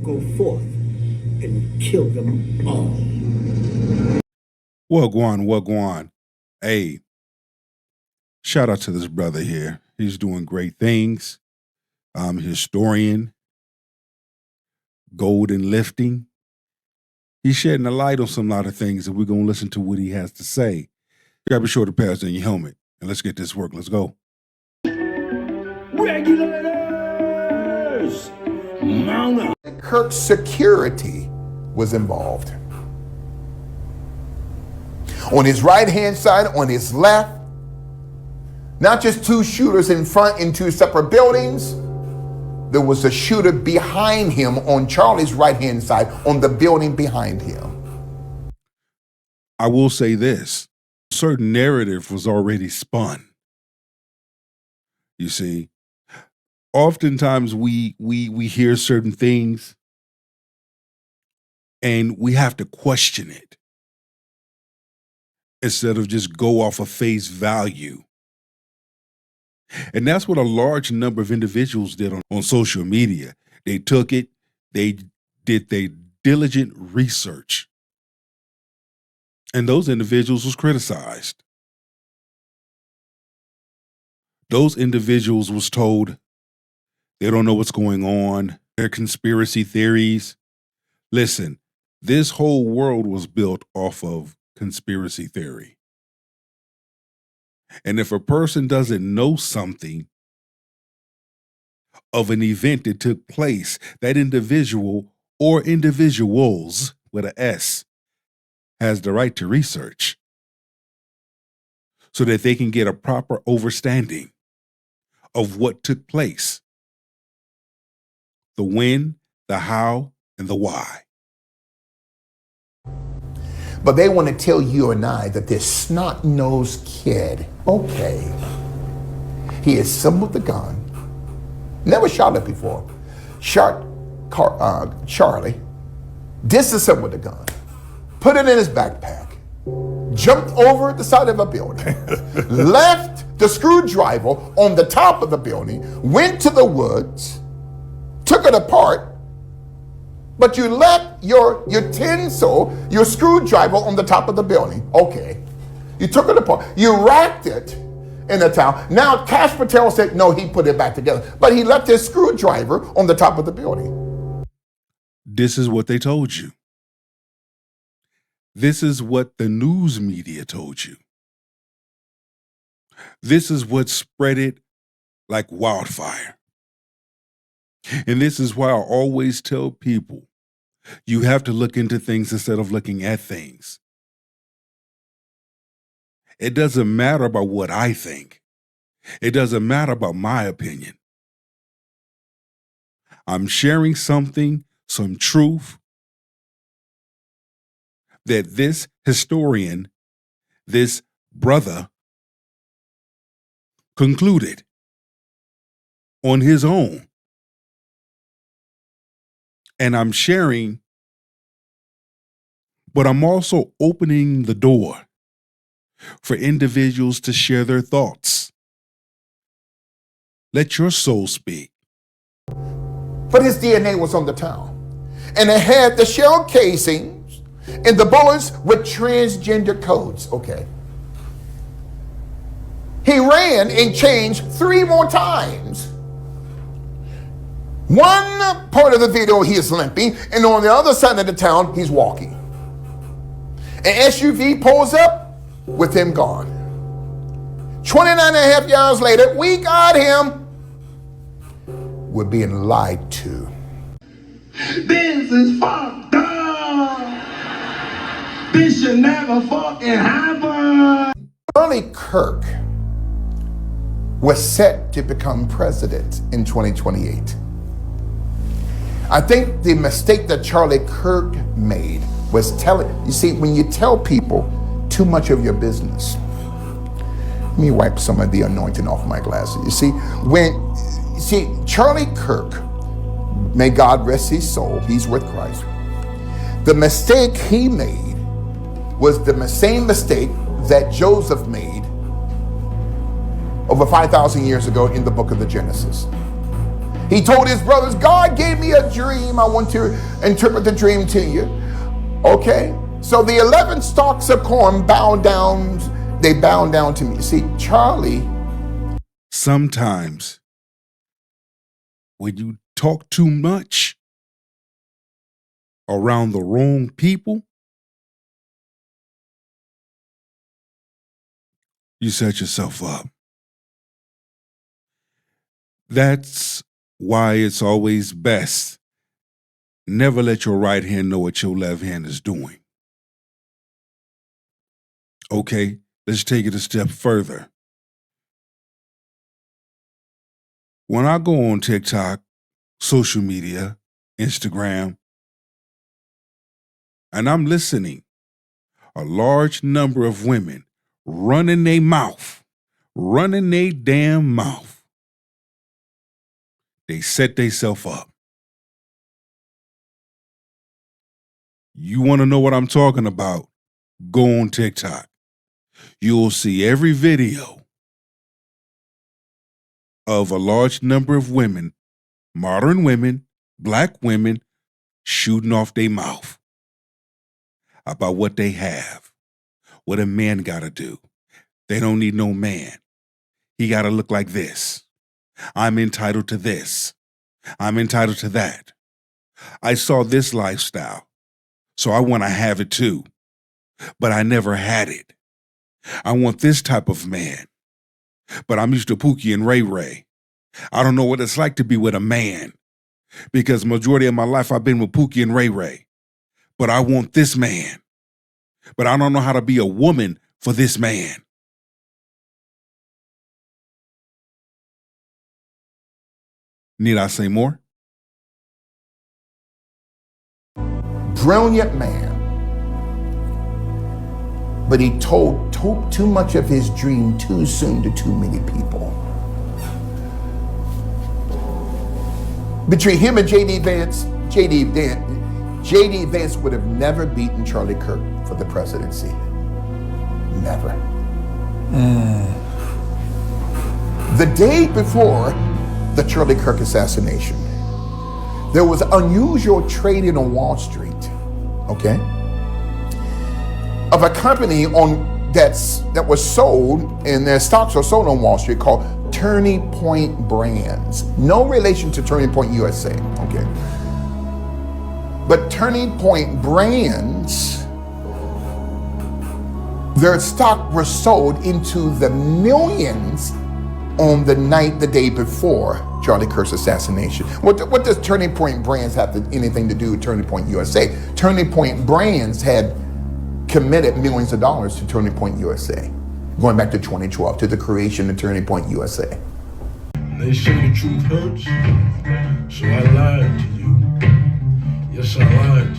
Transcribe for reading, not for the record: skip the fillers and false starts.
go forth and kill them all. Wagwan. Hey, shout out to this brother here. He's doing great things. Historian, golden lifting. He's shedding a light on some lot of things, and we're going to listen to what he has to say. Grab your shoulder pads and your helmet, and let's get this work. Let's go. Regulators! Mount up. Kirk's security was involved. On his right-hand side, on his left, not just two shooters in front in two separate buildings. There was a shooter behind him on Charlie's right-hand side, on the building behind him. I will say this. A certain narrative was already spun. You see, oftentimes we hear certain things and we have to question it instead of just go off of face value. And that's what a large number of individuals did on social media. They took it, they did their diligent research. And those individuals was criticized. Those individuals was told they don't know what's going on, their conspiracy theories. Listen, this whole world was built off of conspiracy theory. And if a person doesn't know something of an event that took place, that individual or individuals with an S has the right to research so that they can get a proper understanding of what took place, the when, the how, and the why. But they want to tell you and I that this snot-nosed kid, okay, he assembled the gun, never shot it before, shot Charlie, disassembled the gun, put it in his backpack, jumped over the side of a building, left the screwdriver on the top of the building, went to the woods, took it apart, but you left your tinsel, your screwdriver on the top of the building. Okay. You took it apart. You racked it in the town. Now, Cash Patel said, no, he put it back together. But he left his screwdriver on the top of the building. This is what they told you. This is what the news media told you. This is what spread it like wildfire. And this is why I always tell people, you have to look into things instead of looking at things. It doesn't matter about what I think. It doesn't matter about my opinion. I'm sharing something, some truth that this historian, this brother, concluded on his own. And I'm sharing, but I'm also opening the door for individuals to share their thoughts. Let your soul speak. But his DNA was on the town. And it had the shell casings and the bullets with transgender codes. Okay. He ran and changed 3 more times. One part of the video, he is limping, and on the other side of the town, he's walking. An SUV pulls up with him gone. 29 and a half years later, we got him. We're being lied to. This is fucked up. This should never fucking happen. Charlie Kirk was set to become president in 2028. I think the mistake that Charlie Kirk made was you see, when you tell people too much of your business, let me wipe some of the anointing off my glasses. You see, Charlie Kirk, may God rest his soul, he's with Christ. The mistake he made was the same mistake that Joseph made over 5,000 years ago in the book of the Genesis. He told his brothers, God gave me a dream. I want to interpret the dream to you. Okay? So the 11 stalks of corn bowed down. They bowed down to me. See, Charlie. Sometimes when you talk too much around the wrong people, you set yourself up. That's why it's always best never let your right hand know what your left hand is doing. Okay, let's take it a step further. When I go on TikTok, social media, Instagram, and I'm listening, a large number of women running their damn mouth. They set themselves up. You want to know what I'm talking about? Go on TikTok. You'll see every video of a large number of women, modern women, black women, shooting off their mouth about what they have, what a man got to do. They don't need no man. He got to look like this. I'm entitled to this. I'm entitled to that. I saw this lifestyle, so I want to have it too. But I never had it. I want this type of man. But I'm used to Pookie and Ray Ray. I don't know what it's like to be with a man, because majority of my life I've been with Pookie and Ray Ray. But I want this man. But I don't know how to be a woman for this man. Need I say more? Brilliant man. But he told too much of his dream too soon to too many people. Between him and J.D. Vance, J.D. Vance would have never beaten Charlie Kirk for the presidency. Never. The day before the Charlie Kirk assassination, there was unusual trading on Wall Street, okay, of a company that was sold, and their stocks are sold on Wall Street, called Turning Point Brands. No relation to Turning Point USA, okay? But Turning Point Brands, their stock was sold into the millions on the day before Charlie Kirk's assassination. What does Turning Point Brands have anything to do with Turning Point USA? Turning Point Brands had committed millions of dollars to Turning Point USA, going back to 2012, to the creation of Turning Point USA. They say the truth hurts, so I lied to you. Yes, I lied to you.